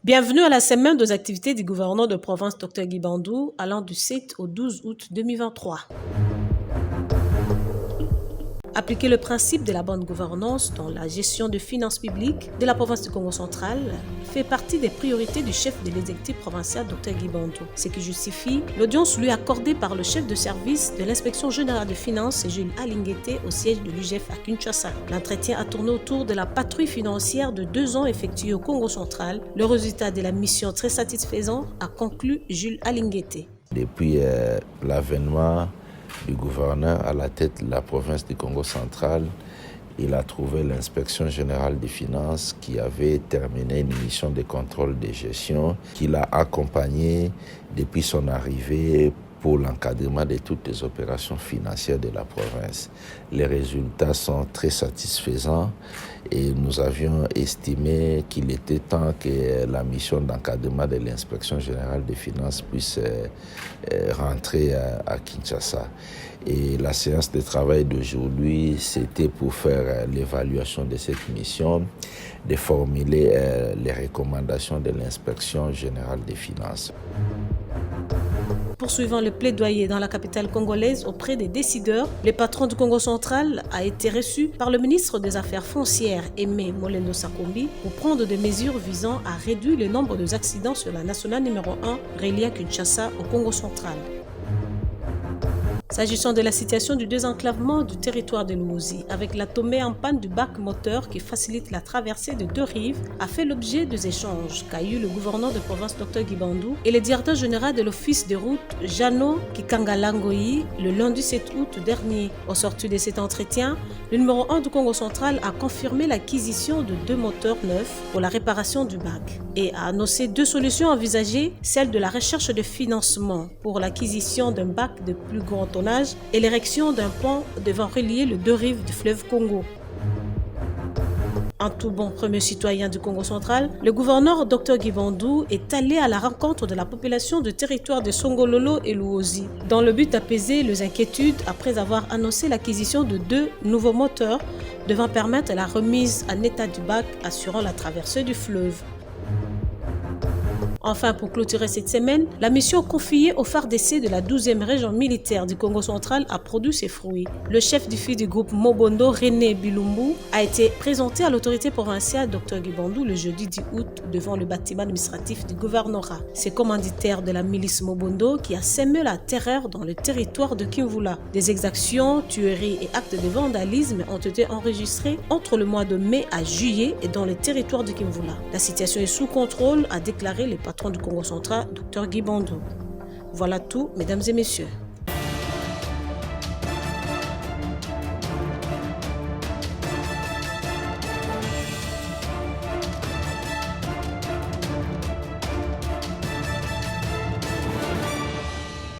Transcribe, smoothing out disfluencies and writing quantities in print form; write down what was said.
Bienvenue à la semaine des activités du gouverneur de province Dr Guy Bandou allant du 7 au 12 août 2023. Appliquer le principe de la bonne gouvernance dans la gestion de finances publiques de la province du Congo central fait partie des priorités du chef de l'exécutif provincial Dr Guy Bandou, ce qui justifie l'audience lui accordée par le chef de service de l'inspection générale des finances, Jules Alinguete, au siège de l'UGF à Kinshasa. L'entretien a tourné autour de la patrouille financière de 2 ans effectuée au Congo central. Le résultat de la mission très satisfaisant, a conclu Jules Alinguete. Depuis l'avènement du gouverneur à la tête de la province du Congo central, il a trouvé l'inspection générale des finances qui avait terminé une mission de contrôle de gestion qu'il a accompagnée depuis son arrivée pour l'encadrement de toutes les opérations financières de la province. Les résultats sont très satisfaisants et nous avions estimé qu'il était temps que la mission d'encadrement de l'inspection générale des finances puisse rentrer à Kinshasa. Et la séance de travail d'aujourd'hui, c'était pour faire l'évaluation de cette mission, de formuler les recommandations de l'inspection générale des finances. Poursuivant le plaidoyer dans la capitale congolaise auprès des décideurs, le patron du Congo central a été reçu par le ministre des Affaires foncières, Aimé Molendo Sakombi, pour prendre des mesures visant à réduire le nombre d'accidents sur la nationale numéro 1 reliée à Kinshasa au Congo central. S'agissant de la situation du désenclavement du territoire de Luozi, avec la tombée en panne du bac moteur qui facilite la traversée de 2 rives, a fait l'objet des échanges qu'a eu le gouverneur de province Dr Guy Bandou et le directeur général de l'office de route Jano Kikangalangoyi le lundi 7 août dernier. Au sortir de cet entretien, le numéro 1 du Congo central a confirmé l'acquisition de 2 moteurs neufs pour la réparation du bac et a annoncé 2 solutions envisagées, celle de la recherche de financement pour l'acquisition d'un bac de plus grand tonnage et l'érection d'un pont devant relier les 2 rives du fleuve Congo. En tout bon premier citoyen du Congo central, le gouverneur Dr Guy Bandou est allé à la rencontre de la population du territoire de Songololo et Luozi, dans le but d'apaiser les inquiétudes après avoir annoncé l'acquisition de 2 nouveaux moteurs devant permettre la remise en état du bac assurant la traversée du fleuve. Enfin, pour clôturer cette semaine, la mission confiée au phare d'essai de la 12e région militaire du Congo central a produit ses fruits. Le chef du fil du groupe Mobondo, René Bilumbu, a été présenté à l'autorité provinciale Dr Guy Bandou le jeudi 10 août devant le bâtiment administratif du gouvernorat. C'est commanditaire de la milice Mobondo qui a semé la terreur dans le territoire de Kimvula. Des exactions, tueries et actes de vandalisme ont été enregistrés entre le mois de mai à juillet et dans le territoire de Kimvula. La situation est sous contrôle, a déclaré le patron du Congo central, Dr Guy Bandou. Voilà tout, mesdames et messieurs.